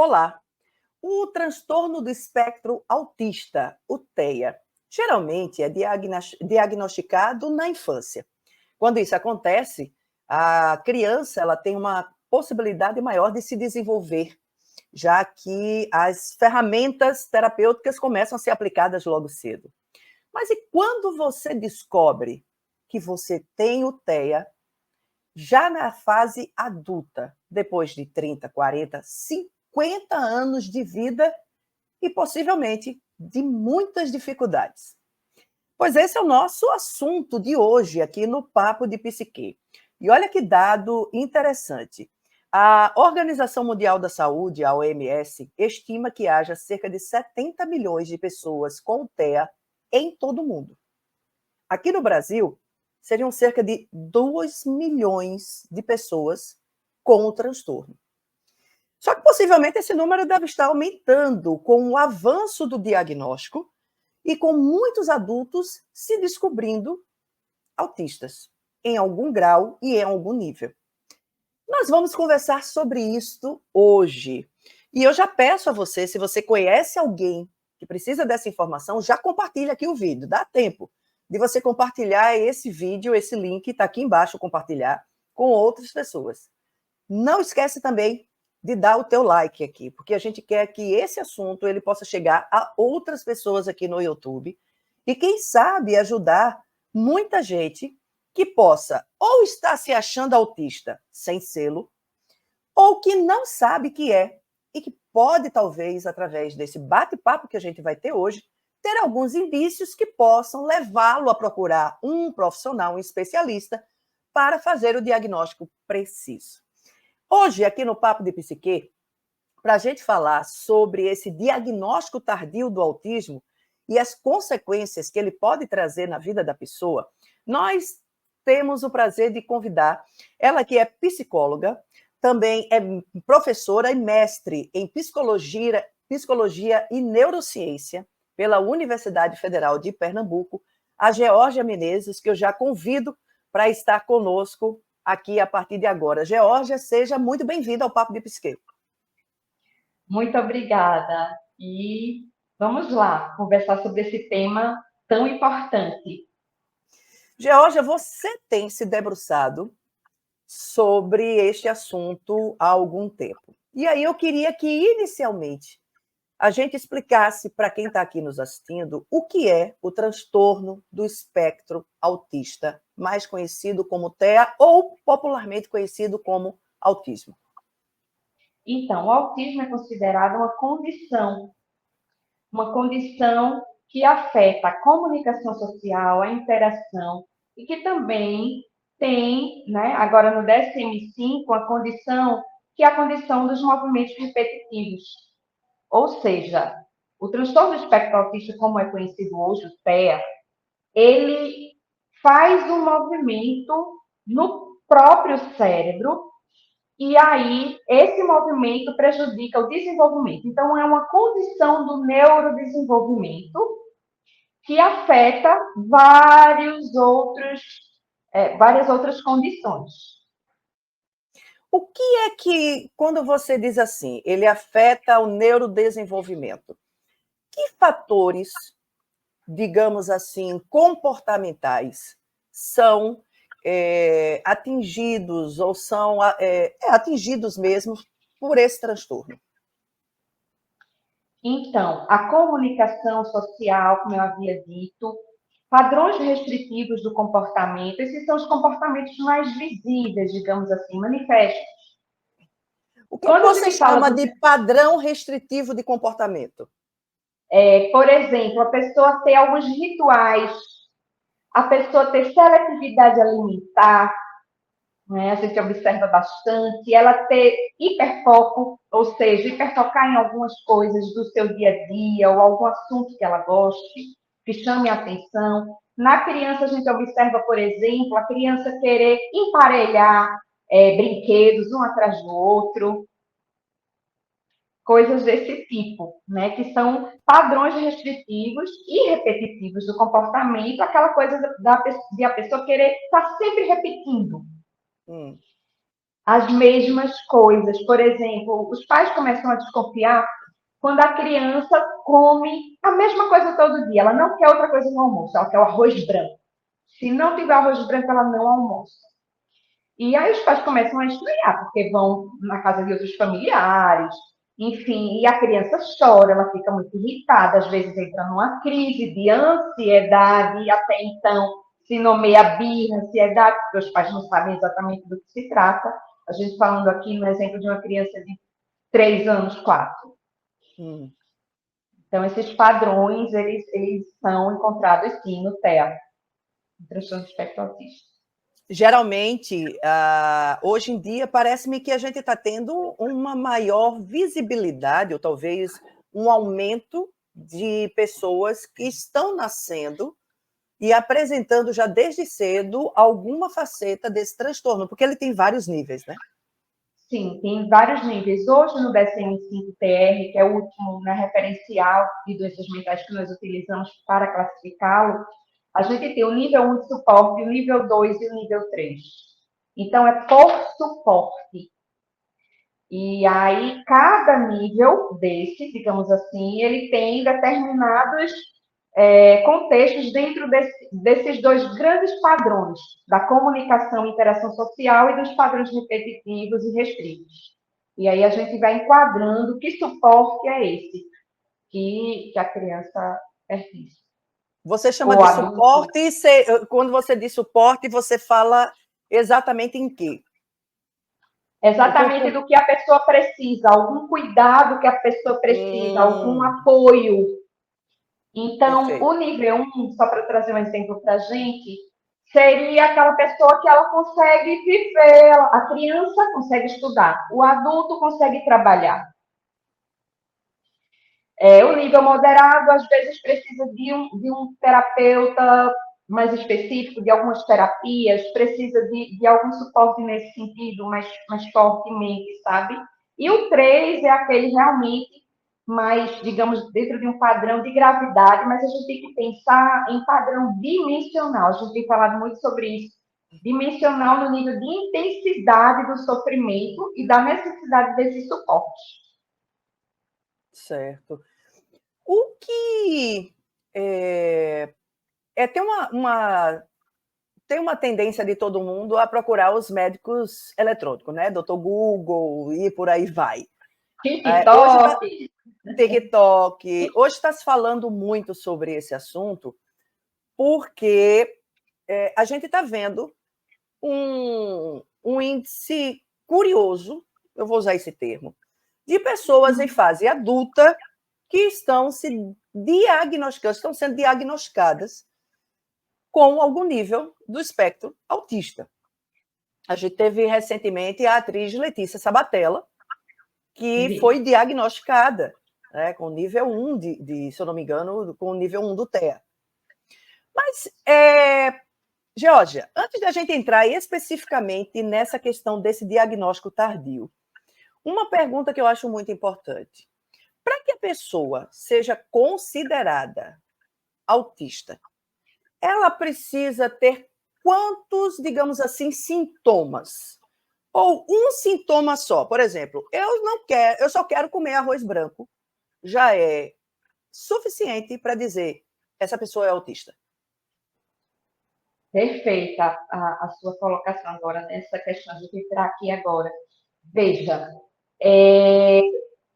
Olá! O transtorno do espectro autista, o TEA, geralmente é diagnosticado na infância. Quando isso acontece, a criança ela tem uma possibilidade maior de se desenvolver, já que as ferramentas terapêuticas começam a ser aplicadas logo cedo. Mas e quando você descobre que você tem o TEA, já na fase adulta, depois de 30, 40, 50 anos de vida e possivelmente de muitas dificuldades? Pois esse é o nosso assunto de hoje aqui no Papo de Psique. E olha que dado interessante. A Organização Mundial da Saúde, a OMS, estima que haja cerca de 70 milhões de pessoas com TEA em todo o mundo. Aqui no Brasil, seriam cerca de 2 milhões de pessoas com o transtorno. Só que possivelmente esse número deve estar aumentando com o avanço do diagnóstico e com muitos adultos se descobrindo autistas, em algum grau e em algum nível. Nós vamos conversar sobre isto hoje. E eu já peço a você, se você conhece alguém que precisa dessa informação, já compartilha aqui o vídeo, dá tempo de você compartilhar esse vídeo, esse link, está aqui embaixo, compartilhar com outras pessoas. Não esquece também de dar o teu like aqui, porque a gente quer que esse assunto ele possa chegar a outras pessoas aqui no YouTube e, quem sabe, ajudar muita gente que possa ou estar se achando autista sem sê-lo, ou que não sabe que é e que pode, talvez, através desse bate-papo que a gente vai ter hoje, ter alguns indícios que possam levá-lo a procurar um profissional, um especialista, para fazer o diagnóstico preciso. Hoje, aqui no Papo de Psique, para a gente falar sobre esse diagnóstico tardio do autismo e as consequências que ele pode trazer na vida da pessoa, nós temos o prazer de convidar ela, que é psicóloga, também é professora e mestre em psicologia e neurociência pela Universidade Federal de Pernambuco, a Geórgia Menezes, que eu já convido para estar conosco aqui a partir de agora. Geórgia, seja muito bem-vinda ao Papo de Psique. Muito obrigada. E vamos lá conversar sobre esse tema tão importante. Geórgia, você tem se debruçado sobre este assunto há algum tempo. E aí eu queria que, inicialmente, a gente explicasse para quem está aqui nos assistindo o que é o transtorno do espectro autista, mais conhecido como TEA ou popularmente conhecido como autismo. Então, o autismo é considerado uma condição que afeta a comunicação social, a interação, e que também tem, né, agora no DSM-5, a condição que é a condição dos movimentos repetitivos. Ou seja, o transtorno do espectro autista, como é conhecido hoje, o TEA, ele faz um movimento no próprio cérebro e aí esse movimento prejudica o desenvolvimento. Então, é uma condição do neurodesenvolvimento que afeta várias outras condições. O que é que, quando você diz assim, ele afeta o neurodesenvolvimento? Que fatores, digamos assim, comportamentais são atingidos ou são atingidos mesmo por esse transtorno? Então, a comunicação social, como eu havia dito, padrões restritivos do comportamento, esses são os comportamentos mais visíveis, digamos assim, manifestos. O que Quando a você gente fala chama do, de padrão restritivo de comportamento? por exemplo, a pessoa ter alguns rituais, a pessoa ter seletividade alimentar, né? A gente observa bastante, ela ter hiperfoco, ou seja, hiperfocar em algumas coisas do seu dia a dia, ou algum assunto que ela goste, que chame a atenção. Na criança, a gente observa, por exemplo, a criança querer emparelhar brinquedos um atrás do outro, coisas desse tipo, né? Que são padrões restritivos e repetitivos do comportamento, aquela coisa de a pessoa querer estar sempre repetindo. as mesmas coisas. Por exemplo, os pais começam a desconfiar quando a criança come a mesma coisa todo dia. Ela não quer outra coisa no almoço, ela quer o arroz branco. Se não tiver arroz branco, ela não almoça. E aí os pais começam a estranhar, porque vão na casa de outros familiares, enfim, e a criança chora, ela fica muito irritada, às vezes entra numa crise de ansiedade, e até então se nomeia birra, ansiedade, porque os pais não sabem exatamente do que se trata. A gente falando aqui no exemplo de uma criança de 3 anos, 4. Hum. Então, esses padrões, eles são encontrados, sim, no TEA, no transtorno de espectro autista. Geralmente, hoje em dia, parece-me que a gente está tendo uma maior visibilidade, ou talvez um aumento de pessoas que estão nascendo e apresentando já desde cedo alguma faceta desse transtorno, porque ele tem vários níveis, né? Sim, tem vários níveis. Hoje, no DSM-5-TR, que é o último, né, referencial de doenças mentais que nós utilizamos para classificá-lo, a gente tem o nível 1 de suporte, o nível 2 e o nível 3. Então, é por suporte. E aí, cada nível desse, digamos assim, ele tem determinados contextos dentro desses dois grandes padrões, da comunicação e interação social e dos padrões repetitivos e restritos. E aí a gente vai enquadrando que suporte é esse que a criança persiste. Você chama Ou de adulto. suporte, e quando você diz suporte, você fala exatamente em quê? Exatamente do que a pessoa precisa, algum cuidado que a pessoa precisa, algum apoio. Então, Perfeito. o nível 1, só para trazer um exemplo para a gente, seria aquela pessoa que ela consegue viver, a criança consegue estudar, o adulto consegue trabalhar. O nível moderado, às vezes, precisa de um terapeuta mais específico, de algumas terapias, precisa de algum suporte nesse sentido, mais fortemente, sabe? E o 3 é aquele realmente mais, digamos, dentro de um padrão de gravidade, mas a gente tem que pensar em padrão dimensional. A gente tem falado muito sobre isso. Dimensional no nível de intensidade do sofrimento e da necessidade desse suporte. Certo. O que tem tem uma tendência de todo mundo a procurar os médicos eletrônicos, né? Doutor Google e por aí vai. Hoje TikTok. TikTok. Hoje está se falando muito sobre esse assunto, porque a gente está vendo um índice curioso, eu vou usar esse termo, de pessoas em fase adulta que estão estão sendo diagnosticadas com algum nível do espectro autista. A gente teve recentemente a atriz Letícia Sabatella, que foi diagnosticada, né, com nível 1 se eu não me engano, com nível 1 do TEA. Mas, Georgia, antes da gente entrar especificamente nessa questão desse diagnóstico tardio, uma pergunta que eu acho muito importante. Para que a pessoa seja considerada autista, ela precisa ter quantos, digamos assim, sintomas? Ou um sintoma só? Por exemplo, eu só quero comer arroz branco. Já é suficiente para dizer essa pessoa é autista. Perfeita a sua colocação agora nessa questão de entrar aqui agora. Veja,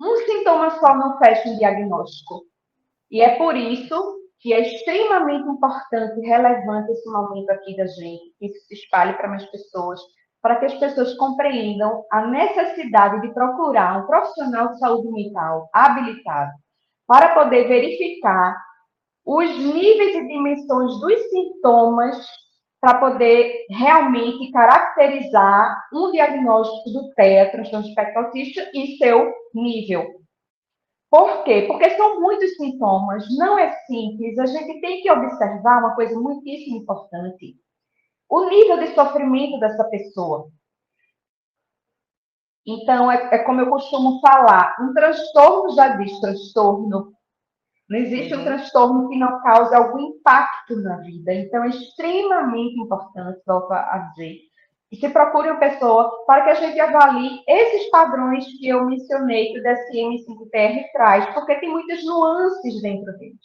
um sintoma só não fecha um diagnóstico. E é por isso que é extremamente importante e relevante esse momento aqui da gente, que isso se espalhe para mais pessoas, para que as pessoas compreendam a necessidade de procurar um profissional de saúde mental habilitado para poder verificar os níveis e dimensões dos sintomas para poder realmente caracterizar um diagnóstico do TEA, transtorno de espectro autista, e seu nível. Por quê? Porque são muitos sintomas, não é simples. A gente tem que observar uma coisa muitíssimo importante: o nível de sofrimento dessa pessoa. Então, é como eu costumo falar: um transtorno já diz transtorno. Não existe um transtorno que não cause algum impacto na vida. Então, é extremamente importante, volto a dizer, E se procure uma pessoa para que a gente avalie esses padrões que eu mencionei que o DSM-5TR traz, porque tem muitas nuances dentro deles.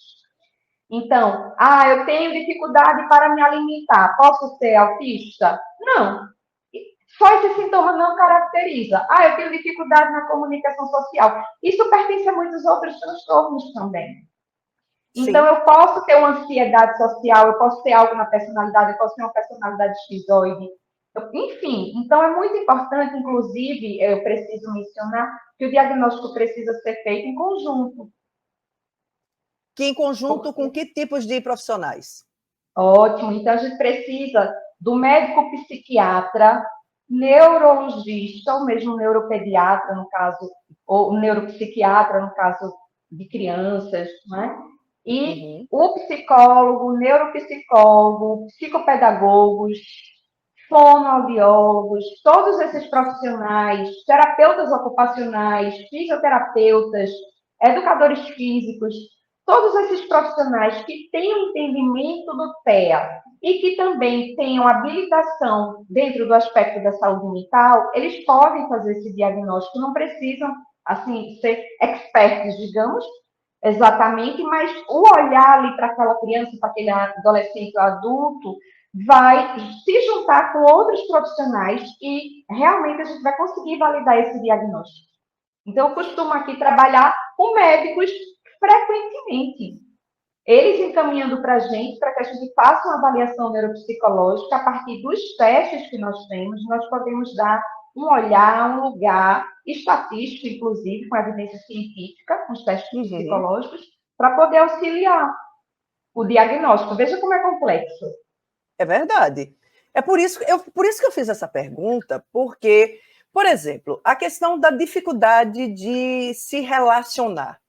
Então, eu tenho dificuldade para me alimentar, posso ser autista? Não. Só esse sintoma não caracteriza. Eu tenho dificuldade na comunicação social. Isso pertence a muitos outros transtornos também. Então, Sim. eu posso ter uma ansiedade social, eu posso ter algo na personalidade, eu posso ter uma personalidade esquizoide. Enfim, então é muito importante, inclusive, eu preciso mencionar que o diagnóstico precisa ser feito em conjunto. Que em conjunto com que tipos de profissionais? Ótimo. Então, a gente precisa do médico psiquiatra, neurologista, ou mesmo neuropediatra, no caso, ou neuropsiquiatra, no caso de crianças, né? E Uhum. o psicólogo, neuropsicólogo, psicopedagogos, fonoaudiólogos, todos esses profissionais, terapeutas ocupacionais, fisioterapeutas, educadores físicos, todos esses profissionais que tenham entendimento do TEA e que também tenham habilitação dentro do aspecto da saúde mental, eles podem fazer esse diagnóstico, não precisam assim ser expertos, digamos, exatamente, mas o olhar ali para aquela criança, para aquele adolescente ou adulto, vai se juntar com outros profissionais e realmente a gente vai conseguir validar esse diagnóstico. Então, eu costumo aqui trabalhar com médicos frequentemente. Eles encaminhando para a gente, para que a gente faça uma avaliação neuropsicológica, a partir dos testes que nós temos, nós podemos dar um olhar, um lugar estatístico, inclusive, com evidência científica, com os testes Uhum. psicológicos, para poder auxiliar o diagnóstico. Veja como é complexo. É verdade. É por isso que eu fiz essa pergunta, porque, por exemplo, a questão da dificuldade de se relacionar.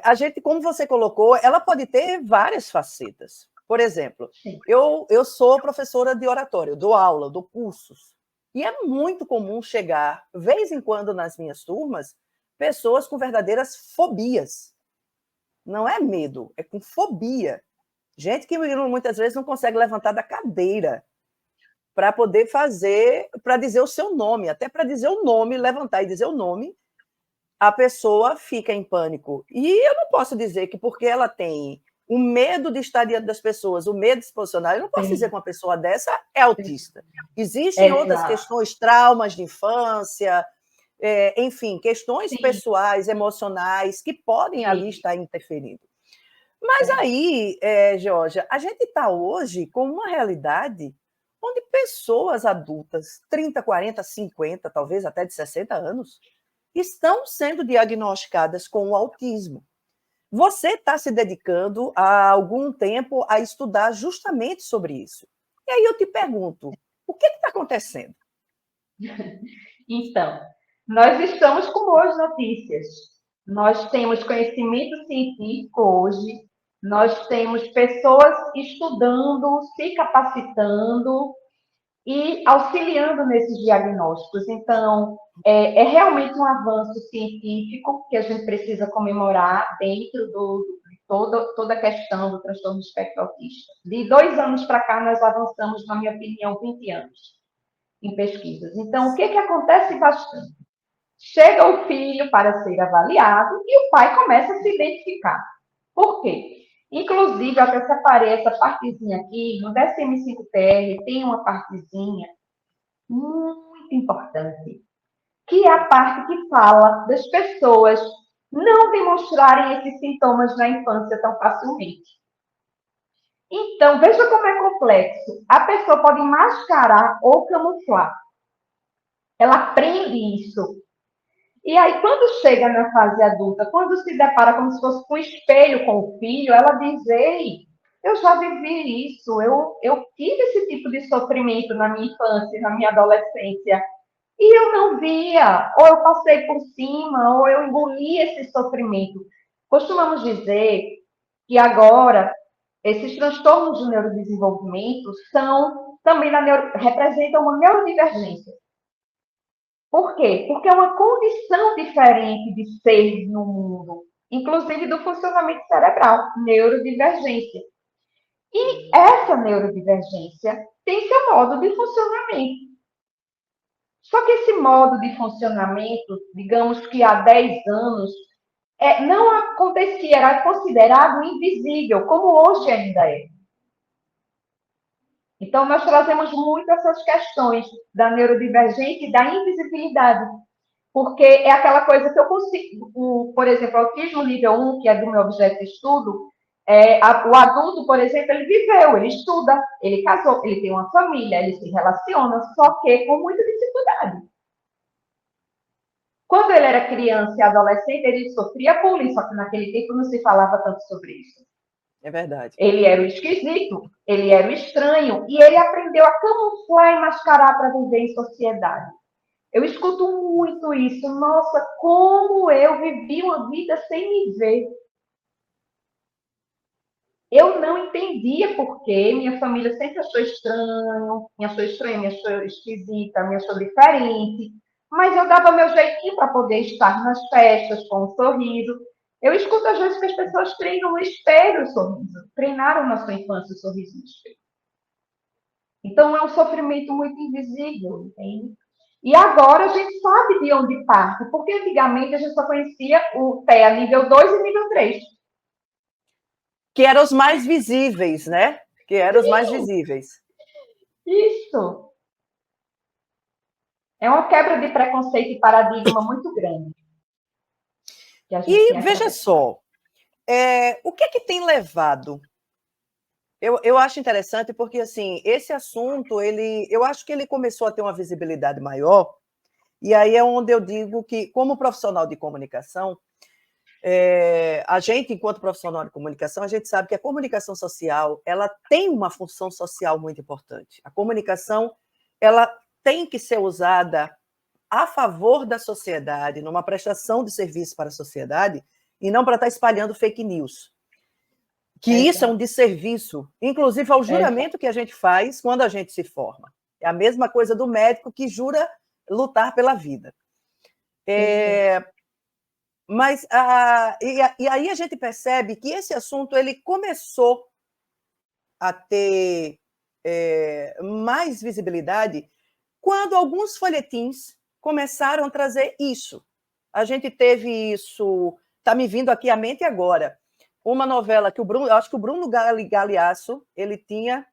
A gente, como você colocou, ela pode ter várias facetas. Por exemplo, Sim. eu sou professora de oratório, dou aula, dou cursos. E é muito comum chegar, vez em quando, nas minhas turmas, pessoas com verdadeiras fobias. Não é medo, é com fobia. Gente que muitas vezes não consegue levantar da cadeira para poder fazer, para dizer o seu nome, até para dizer o nome, levantar e dizer o nome, a pessoa fica em pânico. E eu não posso dizer que porque ela tem o medo de estar diante das pessoas, o medo de se posicionar, eu não posso dizer Sim. que uma pessoa dessa é autista. Existem outras Exato. questões, traumas de infância, enfim, questões Sim. pessoais, emocionais, que podem ali Sim. estar interferindo. Mas aí, Georgia, a gente está hoje com uma realidade onde pessoas adultas, 30, 40, 50, talvez até de 60 anos, estão sendo diagnosticadas com o autismo. Você está se dedicando há algum tempo a estudar justamente sobre isso. E aí eu te pergunto, o que está acontecendo? Então, nós estamos com boas notícias. Nós temos conhecimento científico hoje, nós temos pessoas estudando, se capacitando e auxiliando nesses diagnósticos. Então, é realmente um avanço científico que a gente precisa comemorar dentro de toda a questão do transtorno do espectro autista. De 2 anos para cá, nós avançamos, na minha opinião, 20 anos em pesquisas. Então, o que, que acontece bastante? Chega o filho para ser avaliado e o pai começa a se identificar. Por quê? Inclusive, eu até separei essa partezinha aqui, no DSM-5TR tem uma partezinha muito importante, que é a parte que fala das pessoas não demonstrarem esses sintomas na infância tão facilmente. Então, veja como é complexo. A pessoa pode mascarar ou camuflar. Ela aprende isso. E aí, quando chega na fase adulta, quando se depara como se fosse um espelho com o filho, ela diz: Ei, eu já vivi isso, eu tive esse tipo de sofrimento na minha infância, na minha adolescência, e eu não via, ou eu passei por cima, ou eu engoli esse sofrimento. Costumamos dizer que agora esses transtornos de neurodesenvolvimento são também representam uma neurodivergência. Por quê? Porque é uma condição diferente de ser no mundo, inclusive do funcionamento cerebral, neurodivergência. Essa neurodivergência tem seu modo de funcionamento. Só que esse modo de funcionamento, digamos que há 10 anos, não acontecia, era considerado invisível, como hoje ainda é. Então, nós trazemos muito essas questões da neurodivergência e da invisibilidade, porque é aquela coisa que eu consigo, por exemplo, autismo nível 1, que é do meu objeto de estudo, o adulto, por exemplo, ele viveu, ele estuda, ele casou, ele tem uma família, ele se relaciona, só que com muita dificuldade. Quando ele era criança e adolescente, ele sofria bullying, só que naquele tempo não se falava tanto sobre isso. É verdade. Ele era o esquisito, ele era o estranho, e ele aprendeu a camuflar e mascarar para viver em sociedade. Eu escuto muito isso. Nossa, como eu vivi uma vida sem me ver. Eu não entendia por quê. Minha família sempre achou estranho, me achou estranha, me achou esquisita, me achou diferente. Mas eu dava meu jeitinho para poder estar nas festas com um sorriso. Eu escuto às vezes que as pessoas treinam no espelho o sorriso. Treinaram na sua infância o sorriso no espelho. Então é um sofrimento muito invisível, entende? E agora a gente sabe de onde parte, porque antigamente a gente só conhecia o TEA nível 2 e nível 3. Que eram os mais visíveis, né? Que eram os mais visíveis. Isso. É uma quebra de preconceito e paradigma muito grande. E veja só, o que tem levado? Eu acho interessante porque, assim, esse assunto, eu acho que ele começou a ter uma visibilidade maior, e aí é onde eu digo que, como profissional de comunicação, a gente, enquanto profissional de comunicação, a gente sabe que a comunicação social, ela tem uma função social muito importante. A comunicação, ela tem que ser usada a favor da sociedade, numa prestação de serviço para a sociedade, e não para estar espalhando fake news. Que isso é um desserviço, inclusive ao juramento que a gente faz quando a gente se forma. É a mesma coisa do médico que jura lutar pela vida. Mas e aí a gente percebe que esse assunto ele começou a ter mais visibilidade quando alguns folhetins começaram a trazer isso. A gente teve isso, está me vindo aqui à mente agora, uma novela que eu acho que o Bruno Galeasso, ele tinha,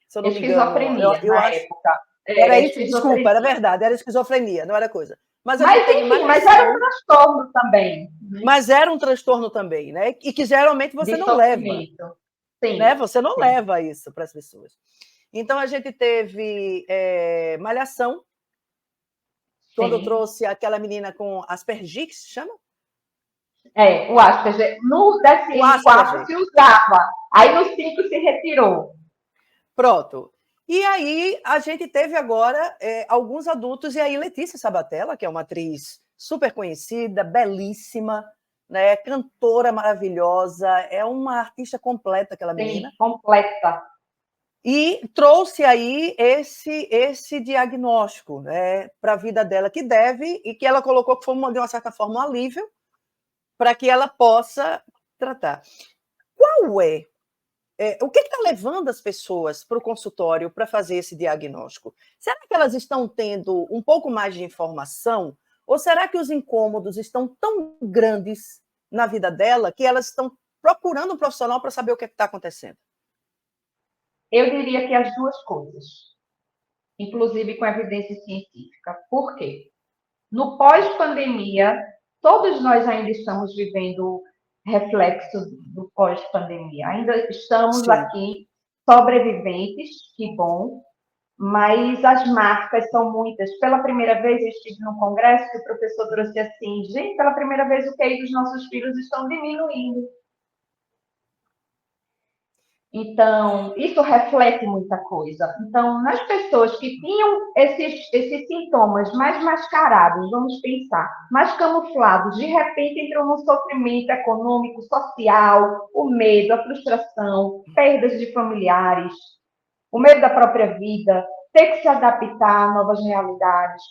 se eu não me engano, eu acho, época. Era isso, desculpa, era verdade, era esquizofrenia, não era coisa. Mas enfim, mas era um transtorno também. Mas era um transtorno também, né? E que geralmente você não leva. Sim, né? Você não leva isso para as pessoas. Então, a gente teve Malhação, quando eu trouxe aquela menina com Asperger, que se chama? O Asperger. No 14 se usava, aí no 5 se retirou. Pronto. E aí, a gente teve agora alguns adultos, e aí Letícia Sabatella, que é uma atriz super conhecida, belíssima, né, cantora maravilhosa, é uma artista completa, aquela menina. Sim, completa. E trouxe aí esse diagnóstico, né, para a vida dela, que deve, e que ela colocou que foi, de uma certa forma, um alívio para que ela possa tratar. Qual o que está levando as pessoas para o consultório para fazer esse diagnóstico? Será que elas estão tendo um pouco mais de informação? Ou será que os incômodos estão tão grandes na vida dela que elas estão procurando um profissional para saber o que está acontecendo? Eu diria que as duas coisas, inclusive com evidência científica. Por quê? No pós-pandemia, todos nós ainda estamos vivendo reflexo do pós-pandemia. Ainda estamos aqui sobreviventes, que bom, mas as marcas são muitas. Pela primeira vez, eu estive num congresso que o professor trouxe assim, gente, pela primeira vez o QI dos nossos filhos estão diminuindo. Então, isso reflete muita coisa. Então, nas pessoas que tinham esses sintomas mais mascarados, vamos pensar, mais camuflados, de repente entram no sofrimento econômico, social, o medo, a frustração, perdas de familiares, o medo da própria vida, ter que se adaptar a novas realidades.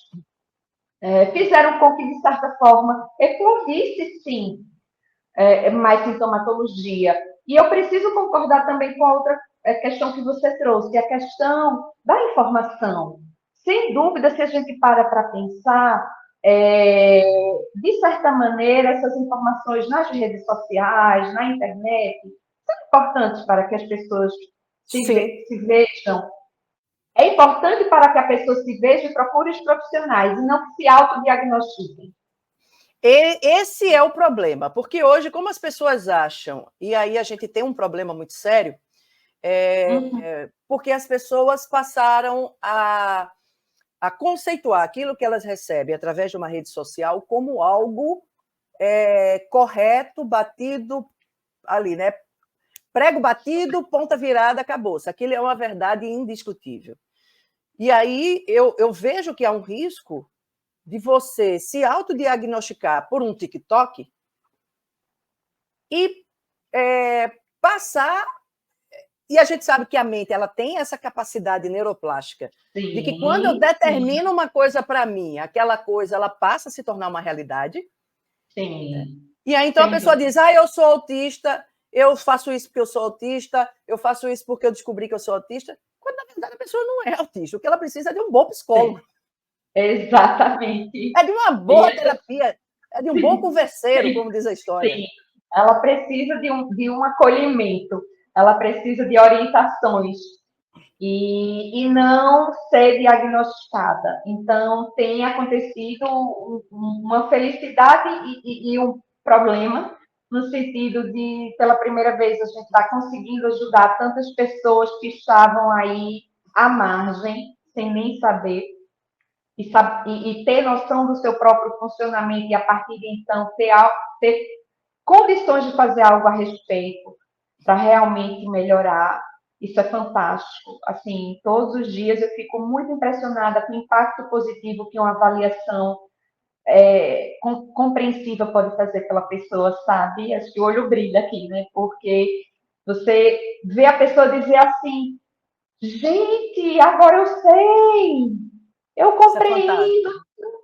Fizeram com que, de certa forma, eclodisse, sim, mais sintomatologia. E eu preciso concordar também com a outra a questão que você trouxe, a questão da informação. Sem dúvida, se a gente para pensar, de certa maneira, essas informações nas redes sociais, na internet, são importantes para que as pessoas Sim. se vejam. É importante para que a pessoa se veja e procure os profissionais, e não que se autodiagnostiquem. Esse é o problema, porque hoje, como as pessoas acham, e aí a gente tem um problema muito sério, porque as pessoas passaram a conceituar aquilo que elas recebem através de uma rede social como algo correto, batido ali, né? Prego batido, ponta virada, acabou-se. Aquilo é uma verdade indiscutível. E aí eu vejo que há um risco de você se autodiagnosticar por um TikTok e passar. E a gente sabe que a mente ela tem essa capacidade neuroplástica de que quando eu determino uma coisa para mim, aquela coisa ela passa a se tornar uma realidade. Sim. E aí então a pessoa diz: eu sou autista, eu faço isso porque eu sou autista, eu faço isso porque eu descobri que eu sou autista. Quando na verdade a pessoa não é autista, o que ela precisa é de um bom psicólogo. Sim. Exatamente. É de uma boa terapia, é de um bom converseiro, como diz a história. Sim, ela precisa de um acolhimento, ela precisa de orientações e não ser diagnosticada. Então, tem acontecido uma felicidade e um problema, no sentido de, pela primeira vez, a gente está conseguindo ajudar tantas pessoas que estavam aí à margem, sem nem saber, e ter noção do seu próprio funcionamento e, a partir de então, ter condições de fazer algo a respeito para realmente melhorar. Isso é fantástico. Assim, todos os dias eu fico muito impressionada com o impacto positivo que uma avaliação compreensiva pode fazer pela pessoa, sabe? Acho que o olho brilha aqui, né? Porque você vê a pessoa dizer assim: gente, agora eu sei, eu Isso é compreendo fantástico.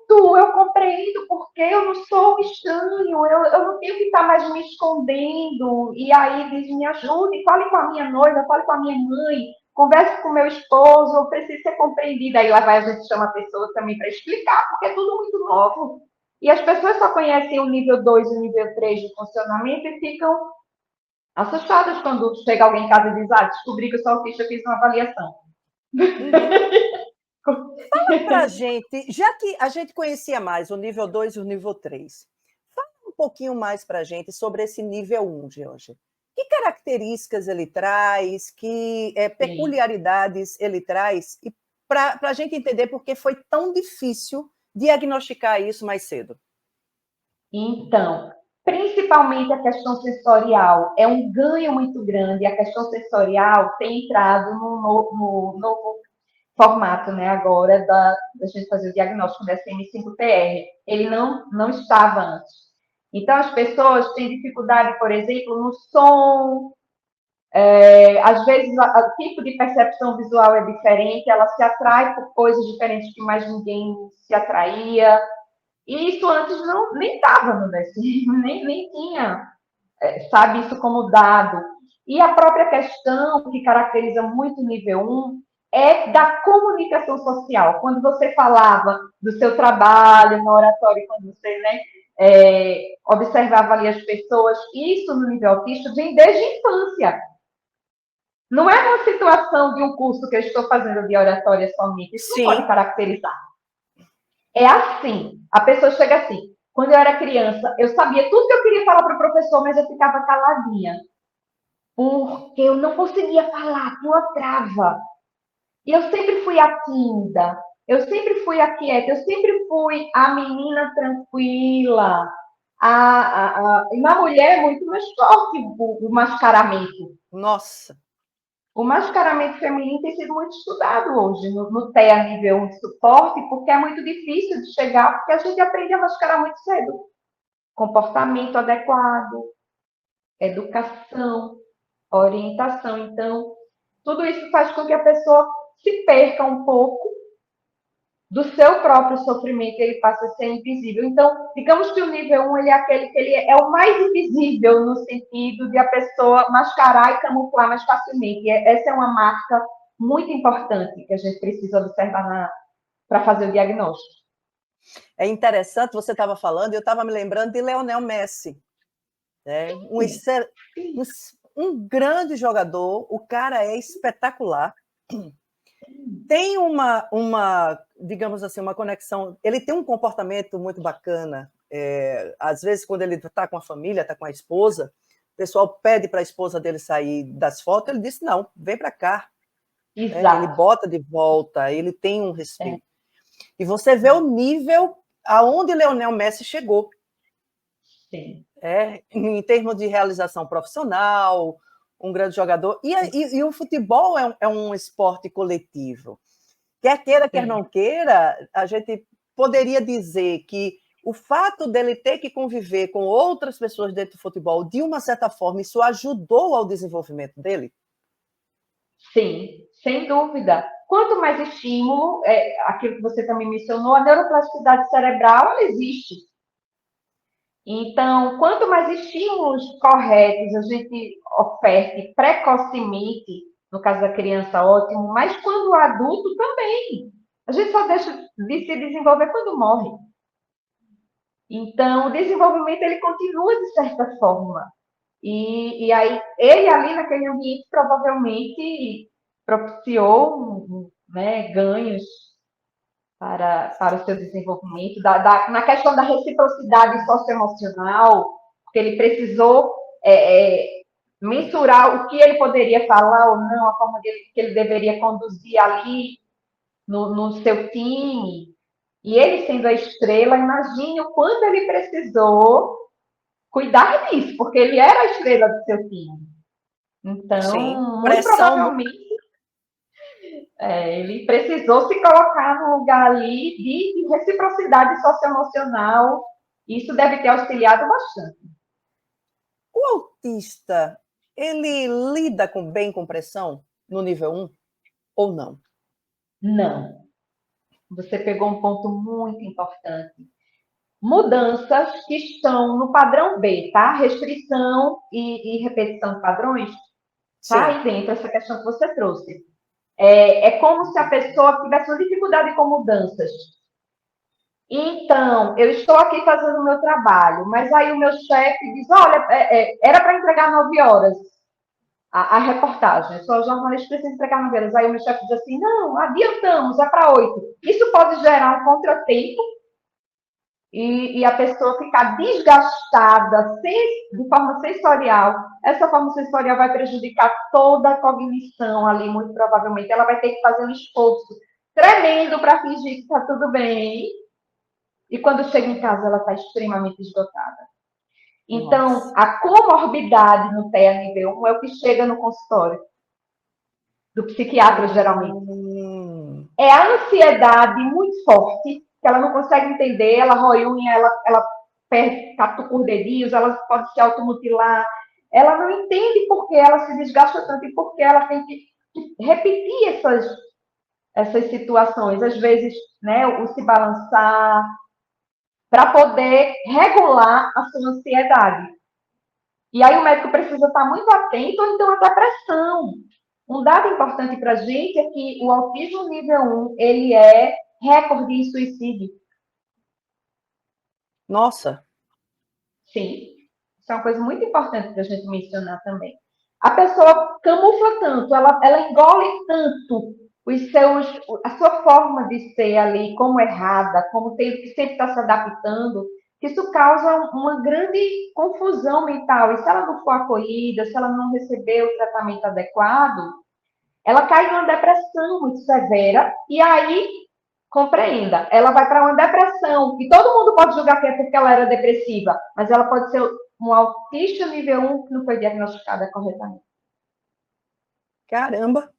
tudo, eu compreendo porque eu não sou um estranho, eu não tenho que estar mais me escondendo. E aí diz, me ajude, fale com a minha noiva, fale com a minha mãe, converse com meu esposo, eu preciso ser compreendida. Aí lá vai a gente chama a pessoa também para explicar, porque é tudo muito novo. E as pessoas só conhecem o nível 2 e o nível 3 de funcionamento e ficam assustadas quando chega alguém em casa e diz, descobri que eu sou autista, fiz uma avaliação. Uhum. Fala para a gente, já que a gente conhecia mais o nível 2 e o nível 3, fala um pouquinho mais para a gente sobre esse nível 1, Georgia. Que características ele traz, que peculiaridades ele traz, e para a gente entender por que foi tão difícil diagnosticar isso mais cedo. Então, principalmente a questão sensorial é um ganho muito grande. A questão sensorial tem entrado no novo formato, né, agora da gente fazer o diagnóstico da SM5PR. Ele não estava antes. Então, as pessoas têm dificuldade, por exemplo, no som. Às vezes, o tipo de percepção visual é diferente, ela se atrai por coisas diferentes que mais ninguém se atraía. E isso antes nem estava no DSM, nem tinha, sabe, isso como dado. E a própria questão que caracteriza muito o nível 1 é da comunicação social. Quando você falava do seu trabalho no oratório, quando você observava ali as pessoas, isso no nível autista vem desde a infância. Não é uma situação de um curso que eu estou fazendo de oratória somente. Isso não pode caracterizar. É assim. A pessoa chega assim. Quando eu era criança, eu sabia tudo que eu queria falar para o professor, mas eu ficava caladinha. Porque eu não conseguia falar, tinha uma trava. E eu sempre fui a tímida, eu sempre fui a quieta, eu sempre fui a menina tranquila. Uma mulher é muito mais forte o mascaramento. Nossa! O mascaramento feminino tem sido muito estudado hoje no TEA nível 1 de suporte, porque é muito difícil de chegar, porque a gente aprende a mascarar muito cedo. Comportamento adequado, educação, orientação. Então, tudo isso faz com que a pessoa se perca um pouco do seu próprio sofrimento, ele passa a ser invisível. Então, digamos que o nível 1 ele é aquele que ele é o mais invisível no sentido de a pessoa mascarar e camuflar mais facilmente. E essa é uma marca muito importante que a gente precisa observar para fazer o diagnóstico. É interessante, você estava falando, e eu estava me lembrando de Lionel Messi, né? Um grande jogador, o cara é espetacular. Tem digamos assim, uma conexão. Ele tem um comportamento muito bacana. Às vezes, quando ele está com a família, está com a esposa, o pessoal pede para a esposa dele sair das fotos, ele disse: não, vem para cá. Ele bota de volta, ele tem um respeito. E você vê o nível aonde Lionel Messi chegou. Sim. Em termos de realização profissional, um grande jogador. E o futebol é um esporte coletivo. Quer queira, quer não queira, a gente poderia dizer que o fato dele ter que conviver com outras pessoas dentro do futebol, de uma certa forma, isso ajudou ao desenvolvimento dele? Sim, sem dúvida. Quanto mais estímulo, aquilo que você também mencionou, a neuroplasticidade cerebral ela existe. Então, quanto mais estímulos corretos a gente oferte precocemente, no caso da criança, ótimo, mas quando o adulto também. A gente só deixa de se desenvolver quando morre. Então, o desenvolvimento ele continua de certa forma. E aí, ele ali naquele ambiente provavelmente propiciou ganhos para o seu desenvolvimento, na questão da reciprocidade socioemocional, porque ele precisou mensurar o que ele poderia falar ou não, a forma que ele deveria conduzir ali no seu time. E ele sendo a estrela, imagine o quanto ele precisou cuidar disso, porque ele era a estrela do seu time. Então, Sim, muito provavelmente, ele precisou se colocar no lugar ali de reciprocidade socioemocional. Isso deve ter auxiliado bastante. O autista, ele lida bem com pressão no nível 1 ou não? Não. Você pegou um ponto muito importante. Mudanças que estão no padrão B, tá? Restrição e repetição de padrões, tá aí dentro essa questão que você trouxe. É como se a pessoa tivesse uma dificuldade com mudanças. Então, eu estou aqui fazendo o meu trabalho, mas aí o meu chefe diz: olha, era para entregar 9 horas a reportagem, eu sou jornalista, preciso entregar 9 horas. Aí o meu chefe diz assim: não, adiantamos, é para 8. Isso pode gerar um contratempo e a pessoa ficar desgastada de forma sensorial. Essa forma sensorial vai prejudicar toda a cognição ali, muito provavelmente. Ela vai ter que fazer um esforço tremendo para fingir que está tudo bem. E quando chega em casa, ela está extremamente esgotada. Então, nossa, a comorbidade no TEA nível 1 é o que chega no consultório do psiquiatra, geralmente. É a ansiedade muito forte, que ela não consegue entender, ela rói unha, ela cata por dedinhos, ela pode se automutilar. Ela não entende por que ela se desgasta tanto e por que ela tem que repetir essas situações. Às vezes, o se balançar, para poder regular a sua ansiedade. E aí o médico precisa estar muito atento, ou então a depressão. Um dado importante para a gente é que o autismo nível 1, ele é recorde em suicídio. Nossa! Sim, isso é uma coisa muito importante para a gente mencionar também. A pessoa camufla tanto, ela engole tanto a sua forma de ser ali como errada, como tendo que sempre estar se adaptando, que isso causa uma grande confusão mental. E se ela não for acolhida, se ela não receber o tratamento adequado, ela cai numa depressão muito severa e aí, compreenda, ela vai para uma depressão, e todo mundo pode julgar que é porque ela era depressiva, mas ela pode ser um autista nível 1 que não foi diagnosticada corretamente. Caramba!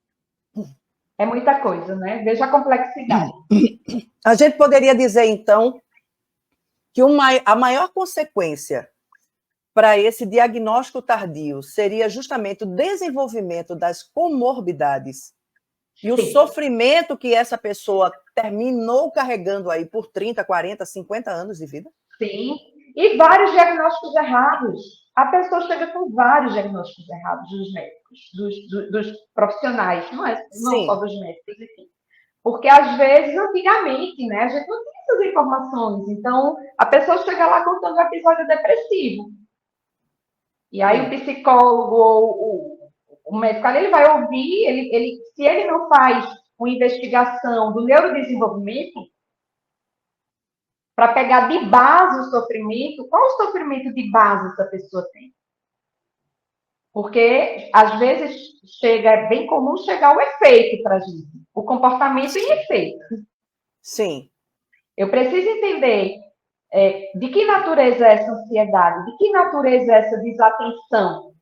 É muita coisa, né? Veja a complexidade. A gente poderia dizer, então, que a maior consequência para esse diagnóstico tardio seria justamente o desenvolvimento das comorbidades e o sofrimento que essa pessoa terminou carregando aí por 30, 40, 50 anos de vida? Sim. E vários diagnósticos errados. A pessoa chega com vários diagnósticos errados dos médicos, dos profissionais, não só Sim, dos médicos, enfim. Porque, às vezes, antigamente, né, a gente não tinha essas informações. Então, a pessoa chega lá contando um episódio depressivo. E aí, o psicólogo ou o médico ali, ele vai ouvir, se ele não faz uma investigação do neurodesenvolvimento, para pegar de base o sofrimento, qual o sofrimento de base essa pessoa tem? Porque, às vezes, é bem comum chegar o efeito para a gente, o comportamento em efeito. sim. Eu preciso entender de que natureza é essa ansiedade, de que natureza é essa desatenção,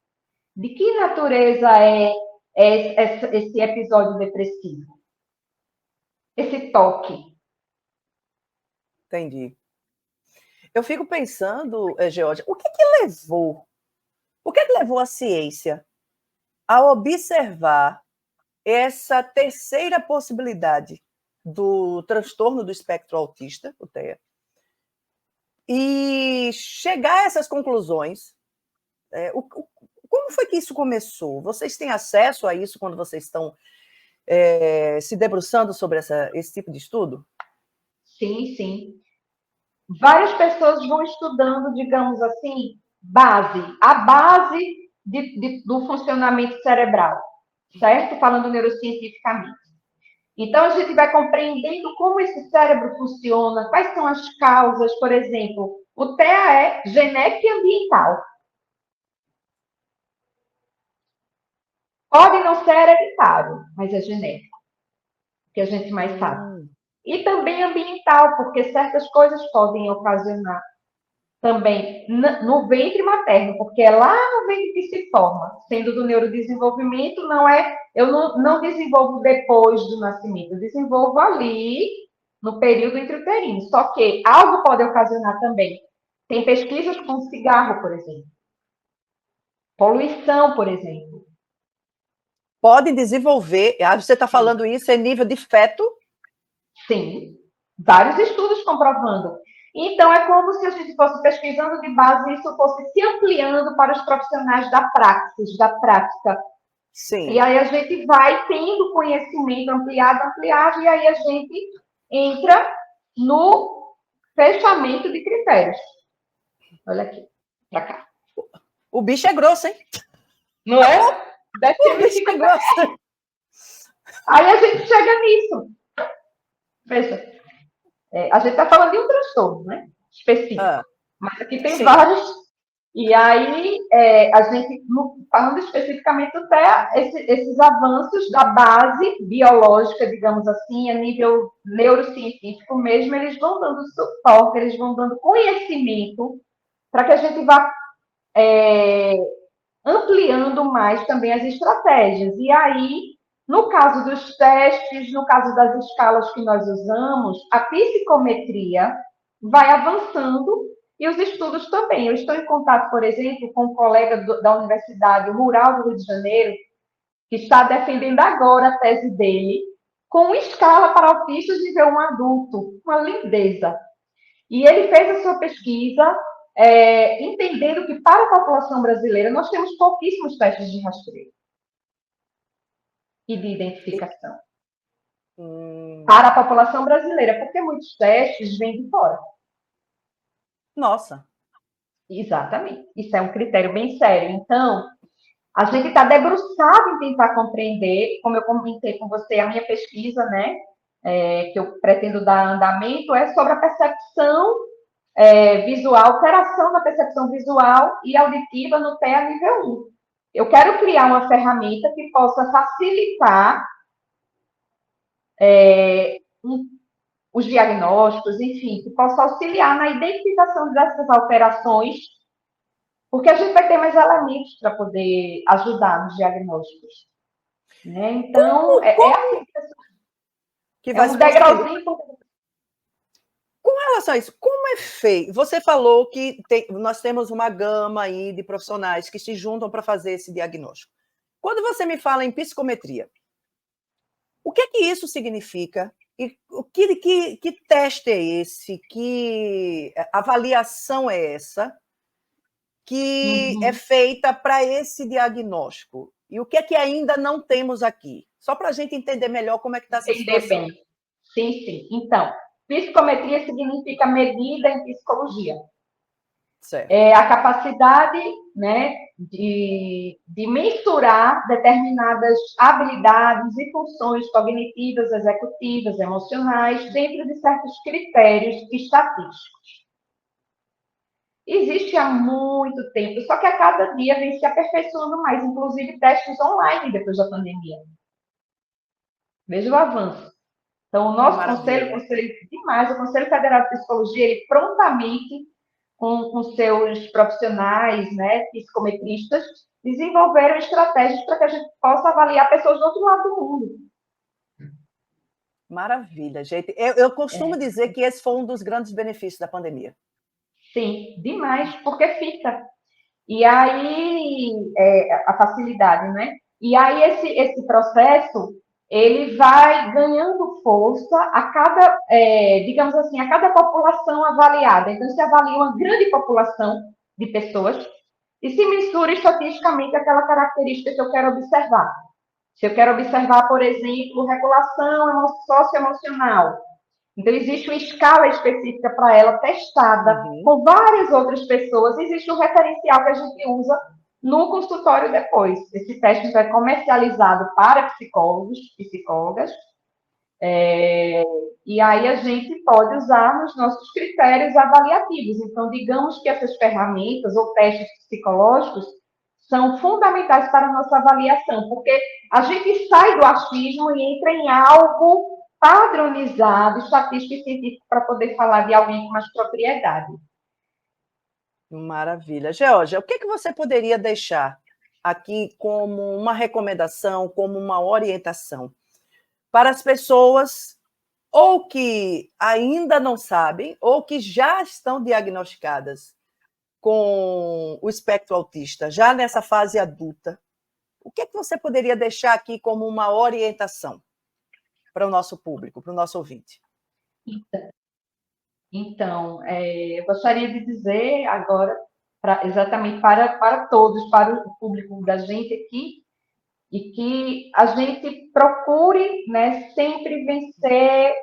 de que natureza é esse episódio depressivo, esse toque. Entendi. Eu fico pensando, Georgia, o que levou a ciência a observar essa terceira possibilidade do transtorno do espectro autista, o TEA, e chegar a essas conclusões? Como foi que isso começou? Vocês têm acesso a isso quando vocês estão se debruçando sobre esse tipo de estudo? Sim, sim. Várias pessoas vão estudando, digamos assim, a base do funcionamento cerebral, certo? Falando neurocientificamente. Então, a gente vai compreendendo como esse cérebro funciona, quais são as causas, por exemplo, o TEA é genética e ambiental. Pode não ser hereditário, mas é genético, que a gente mais sabe. E também ambiental, porque certas coisas podem ocasionar também no ventre materno, porque é lá no ventre que se forma, sendo do neurodesenvolvimento, eu não desenvolvo depois do nascimento, eu desenvolvo ali no período intrauterino. Só que algo pode ocasionar também. Tem pesquisas com cigarro, por exemplo. Poluição, por exemplo. Pode desenvolver. Você está falando isso em nível de feto? Sim. Vários estudos comprovando. Então, é como se a gente fosse pesquisando de base e isso fosse se ampliando para os profissionais da praxis, da prática. Sim. E aí a gente vai tendo conhecimento ampliado, e aí a gente entra no fechamento de critérios. Olha aqui, para cá. O bicho é grosso, hein? Não é? O bicho é grosso. Aí a gente chega nisso. Veja, a gente está falando de um transtorno, né? Específico. Mas aqui tem vários. E aí, a gente, falando especificamente do TEA, esses avanços da base biológica, digamos assim, a nível neurocientífico mesmo, eles vão dando suporte, eles vão dando conhecimento para que a gente vá ampliando mais também as estratégias. E aí, no caso dos testes, no caso das escalas que nós usamos, a psicometria vai avançando e os estudos também. Eu estou em contato, por exemplo, com um colega da Universidade Rural do Rio de Janeiro, que está defendendo agora a tese dele, com escala para autistas nível 1 adulto. Uma lindeza. E ele fez a sua pesquisa entendendo que para a população brasileira nós temos pouquíssimos testes de rastreio e de identificação. Para a população brasileira, porque muitos testes vêm de fora. Nossa. Exatamente. Isso é um critério bem sério. Então, a gente está debruçado em tentar compreender, como eu comentei com você, a minha pesquisa, né, que eu pretendo dar andamento, é sobre a percepção visual, alteração da percepção visual e auditiva no TEA nível 1. Eu quero criar uma ferramenta que possa facilitar os diagnósticos, enfim, que possa auxiliar na identificação dessas alterações, porque a gente vai ter mais elementos para poder ajudar nos diagnósticos. Né? Então, assim que vai um degrauzinho. Com relação a isso, como é feito? Você falou que nós temos uma gama aí de profissionais que se juntam para fazer esse diagnóstico. Quando você me fala em psicometria, o que é que isso significa? E que teste é esse? Que avaliação é essa que é feita para esse diagnóstico? E o que é que ainda não temos aqui? Só para a gente entender melhor como é que está essa Entender situação. bem. Sim, sim. Então, psicometria significa medida em psicologia. Certo. É a capacidade, né, de mensurar determinadas habilidades e funções cognitivas, executivas, emocionais, dentro de certos critérios estatísticos. Existe há muito tempo, só que a cada dia vem se aperfeiçoando mais, inclusive testes online depois da pandemia. Veja o avanço. Então, o Que nosso conselho, maravilha. demais, o Conselho Federal de Psicologia, ele prontamente, com seus profissionais, né, psicometristas, desenvolveram estratégias para que a gente possa avaliar pessoas do outro lado do mundo. Maravilha, gente. Eu costumo dizer que esse foi um dos grandes benefícios da pandemia. Sim, demais, porque fica. E aí, a facilidade, né? E aí, esse processo, ele vai ganhando força a cada, digamos assim, a cada população avaliada. Então, se avalia uma grande população de pessoas e se mensura estatisticamente aquela característica que eu quero observar. Se eu quero observar, por exemplo, regulação socioemocional, então, existe uma escala específica para ela, testada com várias outras pessoas. Existe um referencial que a gente usa no consultório depois. Esse teste é comercializado para psicólogos, psicólogas, e aí a gente pode usar nos nossos critérios avaliativos. Então, digamos que essas ferramentas ou testes psicológicos são fundamentais para a nossa avaliação, porque a gente sai do achismo e entra em algo padronizado, estatístico e científico, para poder falar de alguém com mais propriedade. Maravilha. Georgia, o que você poderia deixar aqui como uma recomendação, como uma orientação para as pessoas ou que ainda não sabem ou que já estão diagnosticadas com o espectro autista, já nessa fase adulta? O que você poderia deixar aqui como uma orientação para o nosso público, para o nosso ouvinte? Então, eu gostaria de dizer agora, exatamente para todos, para o público da gente aqui, e que a gente procure, né, sempre vencer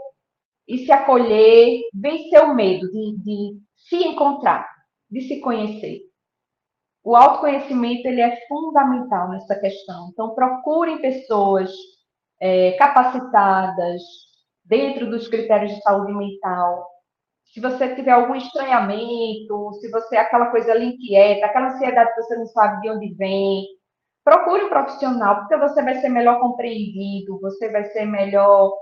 e se acolher, vencer o medo de se encontrar, de se conhecer. O autoconhecimento ele é fundamental nessa questão. Então, procurem pessoas capacitadas dentro dos critérios de saúde mental. Se você tiver algum estranhamento, se você aquela coisa lhe inquieta, aquela ansiedade que você não sabe de onde vem, procure um profissional, porque você vai ser melhor compreendido, você vai ser melhor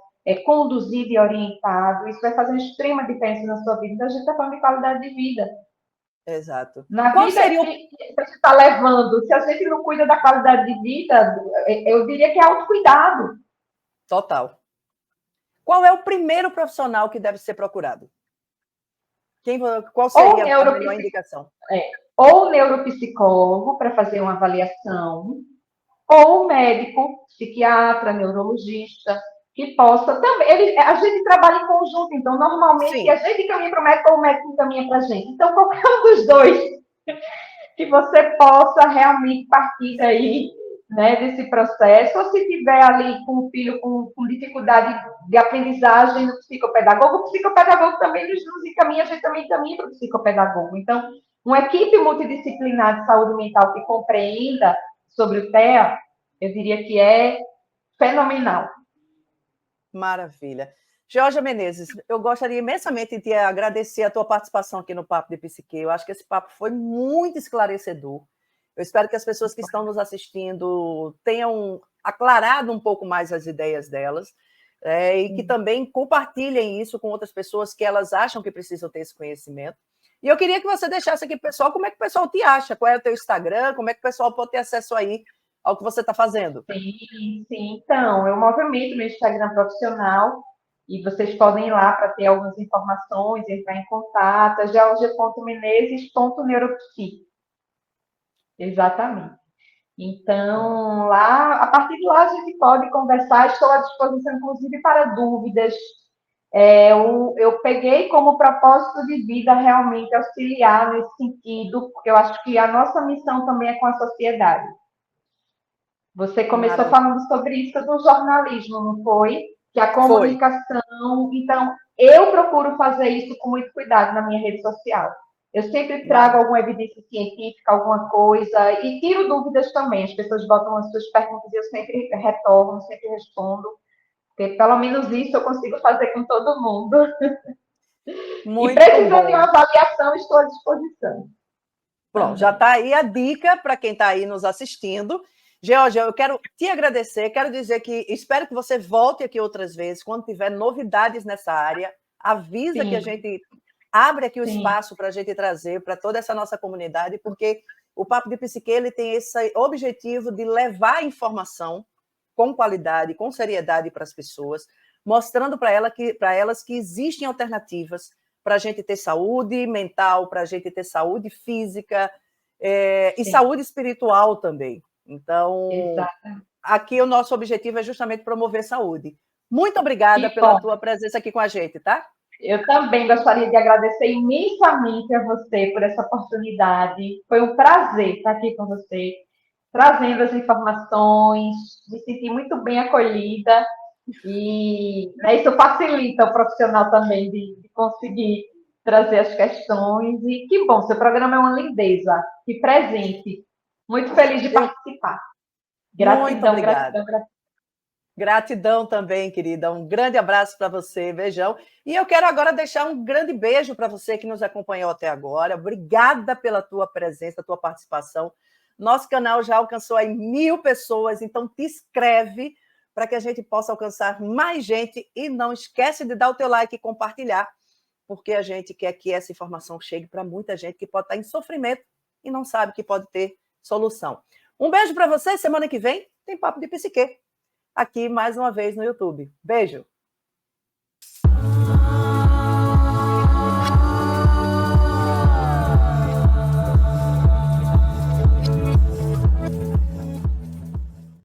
conduzido e orientado. Isso vai fazer uma extrema diferença na sua vida. Então, a gente está falando de qualidade de vida. Exato. Na Qual vida seria o... que você está levando, se a gente não cuida da qualidade de vida, eu diria que é autocuidado. Total. Qual é o primeiro profissional que deve ser procurado? Qual seria a melhor indicação? Ou neuropsicólogo para fazer uma avaliação, ou médico, psiquiatra, neurologista, que possa também. A gente trabalha em conjunto, então, normalmente, Sim. a gente caminha para o médico ou o médico caminha para a gente. Então, qualquer um dos dois que você possa realmente partir daí, né, desse processo, ou se tiver ali com o filho com dificuldade de aprendizagem no psicopedagogo, o psicopedagogo também nos encaminha, a gente também encaminha para o psicopedagogo. Então, uma equipe multidisciplinar de saúde mental que compreenda sobre o TEA, eu diria que é fenomenal. Maravilha. Georgia Menezes, eu gostaria imensamente de agradecer a tua participação aqui no Papo de Psique. Eu acho que esse papo foi muito esclarecedor. Eu espero que as pessoas que estão nos assistindo tenham aclarado um pouco mais as ideias delas, e que também compartilhem isso com outras pessoas que elas acham que precisam ter esse conhecimento. E eu queria que você deixasse aqui, pessoal, como é que o pessoal te acha, qual é o teu Instagram, como é que o pessoal pode ter acesso aí ao que você está fazendo. Sim, sim. Então, eu movimento meu Instagram profissional e vocês podem ir lá para ter algumas informações, entrar em contato, é georgia.menezes.neuropsi. Exatamente. Então, lá, a partir de lá, a gente pode conversar. Estou à disposição, inclusive, para dúvidas, eu peguei como propósito de vida realmente auxiliar nesse sentido, porque eu acho que a nossa missão também é com a sociedade. Você começou Maravilha. falando sobre isso do jornalismo, não foi? Que a Foi. comunicação. Então, eu procuro fazer isso com muito cuidado na minha rede social. Eu sempre trago Maravilha. alguma evidência científica, alguma coisa, e tiro dúvidas também. As pessoas botam as suas perguntas e eu sempre retorno, sempre respondo, porque pelo menos isso eu consigo fazer com todo mundo. E Muito precisando de uma bom. avaliação, estou à disposição Pronto, já também. está aí a dica para quem está aí nos assistindo. Georgia, eu quero te agradecer, quero dizer que espero que você volte aqui outras vezes, quando tiver novidades nessa área, avisa que a Sim, gente abre aqui o sim, espaço para a gente trazer para toda essa nossa comunidade, porque o Papo de Psique ele tem esse objetivo de levar informação com qualidade, com seriedade para as pessoas, mostrando para elas que existem alternativas para a gente ter saúde mental, para a gente ter saúde física e sim. saúde espiritual também. Então, Exato. aqui o nosso objetivo é justamente promover saúde. Muito obrigada Que pela bom. tua presença aqui com a gente, tá? Eu também gostaria de agradecer imensamente a você por essa oportunidade. Foi um prazer estar aqui com você, trazendo as informações, me senti muito bem acolhida e isso facilita o profissional também de conseguir trazer as questões. E que bom, seu programa é uma lindeza, que presente. Muito feliz de Eu, participar. muito Gratidão, obrigada. gratidão, gratidão. Gratidão também, querida. Um grande abraço para você, beijão. E eu quero agora deixar um grande beijo para você que nos acompanhou até agora. Obrigada pela tua presença, tua participação. Nosso canal já alcançou aí 1.000 pessoas, então te inscreve para que a gente possa alcançar mais gente e não esquece de dar o teu like e compartilhar, porque a gente quer que essa informação chegue para muita gente que pode estar em sofrimento e não sabe que pode ter solução. Um beijo para você. Semana que vem tem Papo de Psique aqui mais uma vez no YouTube. Beijo!